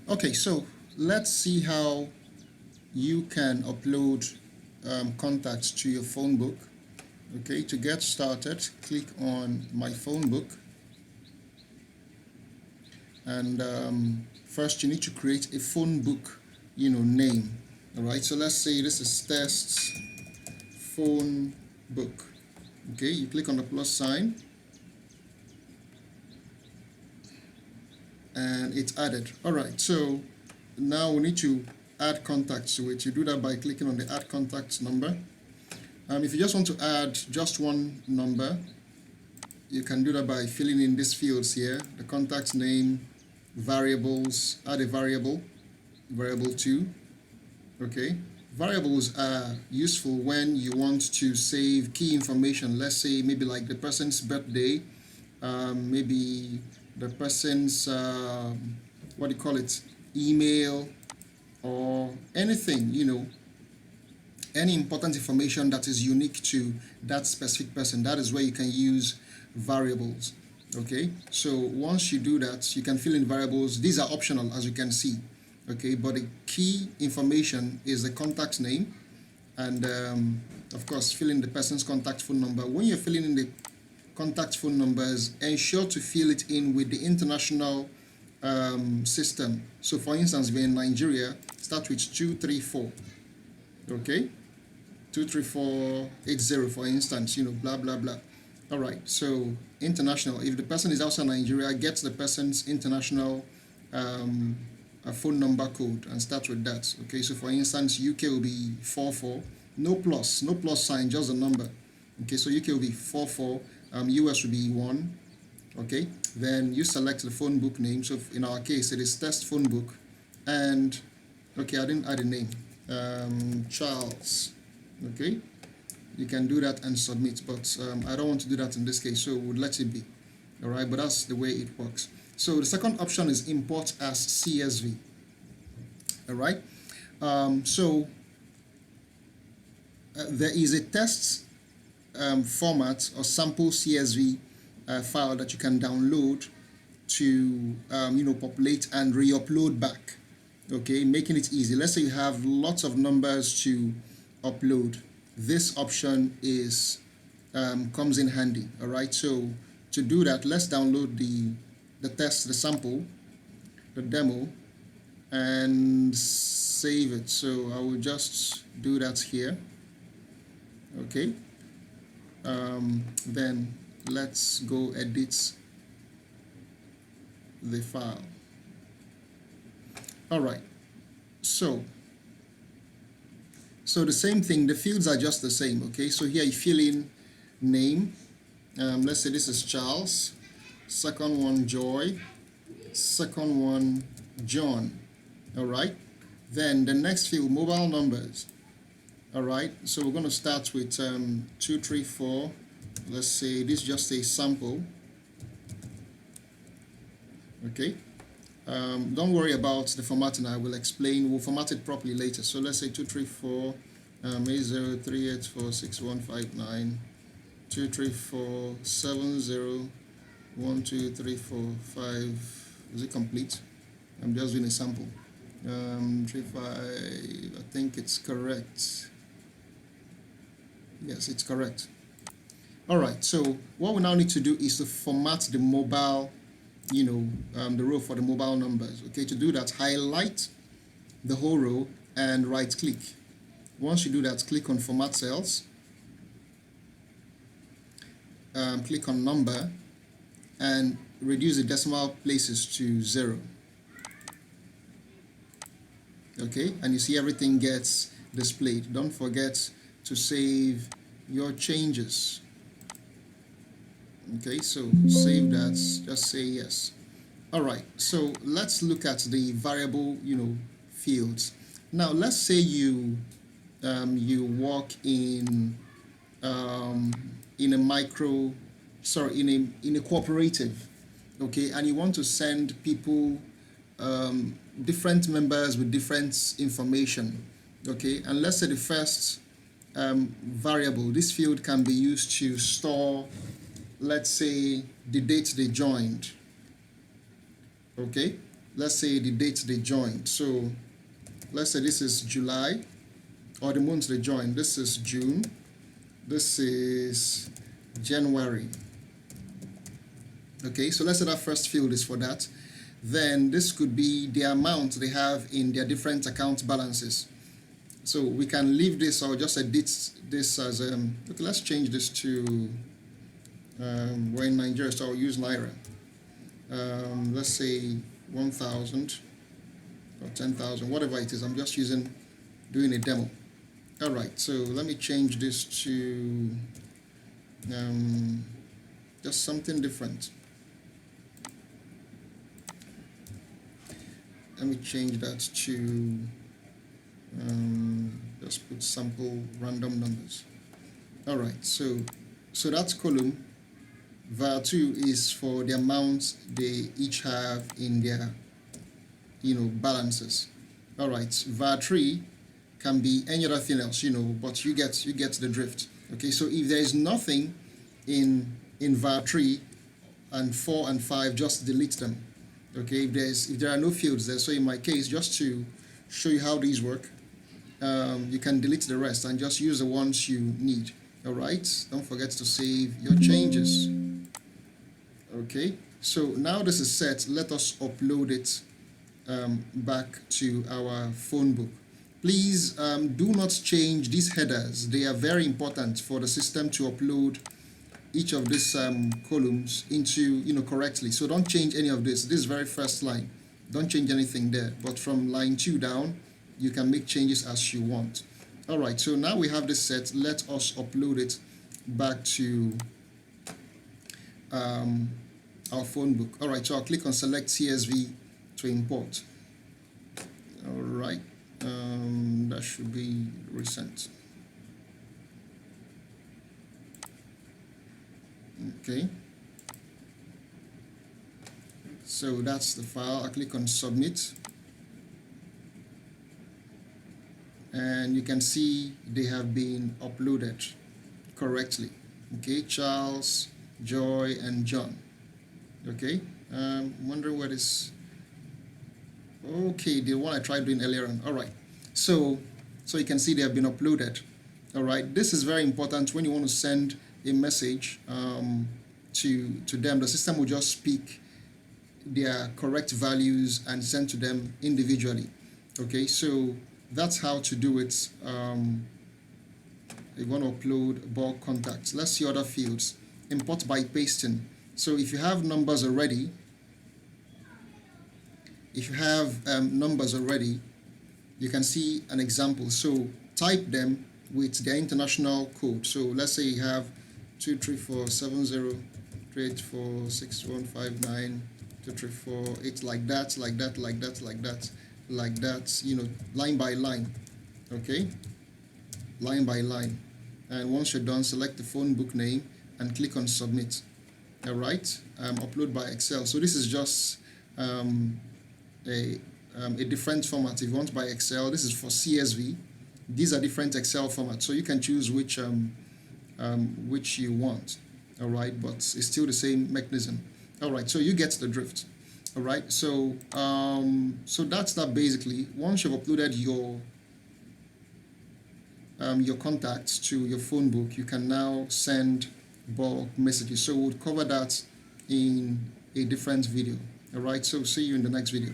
Okay, so let's see how you can upload contacts to your phone book. Okay, to get started, click on my phone book, and first you need to create a phone book, name. All right, so let's say this is tests phone book. Okay, you click on the plus sign, and it's added. All right, so now we need to add contacts to it. You do that by clicking on the add contacts number. If you just want to add just one number, you can do that by filling in these fields here: the contact name, variables, add a variable 2. Okay, variables are useful when you want to save key information. Let's say maybe like the person's birthday, maybe the person's what do you call it, email, or anything, any important information that is unique to that specific person. That is where you can use variables. Okay, so once you do that, you can fill in variables. These are optional, as you can see. Okay, but the key information is the contact name, and of course fill in the person's contact phone number. When you're filling in the contact phone numbers, ensure to fill it in with the international system. So for instance, we're in Nigeria, start with 234. Okay, 23480 for instance, blah blah blah. All right, so international. If the person is outside Nigeria, get the person's international phone number code and start with that. Okay, so for instance, UK will be 44, no plus sign, just the number. Okay, so UK will be 44, US will be 1. Okay, then you select the phone book name. So in our case, it is test phone book, and okay, I didn't add a name, Charles. Okay, you can do that and submit, but I don't want to do that in this case, so we'll let it be. All right, but that's the way it works. So the second option is import as CSV. All right, there is a test format or sample CSV file that you can download to populate and re-upload back. Okay, making it easy. Let's say you have lots of numbers to upload. This option is comes in handy. All right, so to do that, let's download the test, the sample, the demo, and save it. So I will just do that here. Okay, then let's go edit the file. All right, so the same thing, the fields are just the same. Okay, so here you fill in name, let's say this is Charles, second one Joy, second one John. All right, then the next field, mobile numbers. All right, so we're going to start with 234. Let's say this is just a sample. Okay, don't worry about the formatting. I will explain. We'll format it properly later. So let's say 234 80384615 234701234. Is it complete? I'm just doing a sample. 35. I think it's correct. Yes, it's correct. All right. So what we now need to do is to format the mobile, the row for the mobile numbers. Okay, to do that, highlight the whole row and right click. Once you do that, click on format cells, click on number, and reduce the decimal places to 0. Okay, and you see everything gets displayed. Don't forget to save your changes. Okay, so save that, just say yes. All right, so let's look at the variable, fields. Now let's say you work in a cooperative, okay, and you want to send people different members with different information, okay, and let's say the first variable, this field can be used to store, let's say, the date they joined. Okay, let's say the date they joined. So let's say this is July, or the month they joined. This is June, this is January. Okay, so let's say that first field is for that. Then this could be the amount they have in their different account balances. So we can leave this or just edit this as okay, let's change this to we're in Nigeria, so I'll use Naira. Let's say 1,000 or 10,000, whatever it is. I'm just doing a demo. All right, so let me change this to just something different. Let me change that to just put sample random numbers. All right, so that's column. var2 is for the amounts they each have in their balances. All right, var3 can be any other thing else, but you get the drift. Okay, so if there is nothing in var3 and 4 and 5, just delete them. Okay, if there are no fields there, so in my case, just to show you how these work, you can delete the rest and just use the ones you need. All right, don't forget to save your changes. Okay, so now this is set. Let us upload it back to our phone book. Please do not change these headers. They are very important for the system to upload each of these columns into correctly. So don't change any of this. This very first line, don't change anything there. But from line 2 down, you can make changes as you want. All right, so now we have this set. Let us upload it back to our phone book. All right, so I'll click on select CSV to import. All right, that should be recent. Okay, so that's the file. I click on submit, and you can see they have been uploaded correctly. Okay, Charles, Joy, and John. Okay, wondering what is okay, the one I tried doing earlier on. All right, so you can see they have been uploaded. All right, this is very important when you want to send a message to them. The system will just pick their correct values and send to them individually. Okay, so that's how to do it. You want to upload bulk contacts. Let's see other fields. Import by pasting. So if you have numbers already, you can see an example. So type them with their international code. So let's say you have 234703846159234, like that, line by line. Okay, line by line. And once you're done, select the phone book name and click on submit. All right, upload by Excel. So this is just a different format. If you want by Excel, this is for CSV. These are different Excel formats, so you can choose which you want. All right, but it's still the same mechanism. All right, so you get the drift. All right, so that's that basically. Once you've uploaded your contacts to your phone book, you can now send bulk messages. So we'll cover that in a different video. All right, so see you in the next video.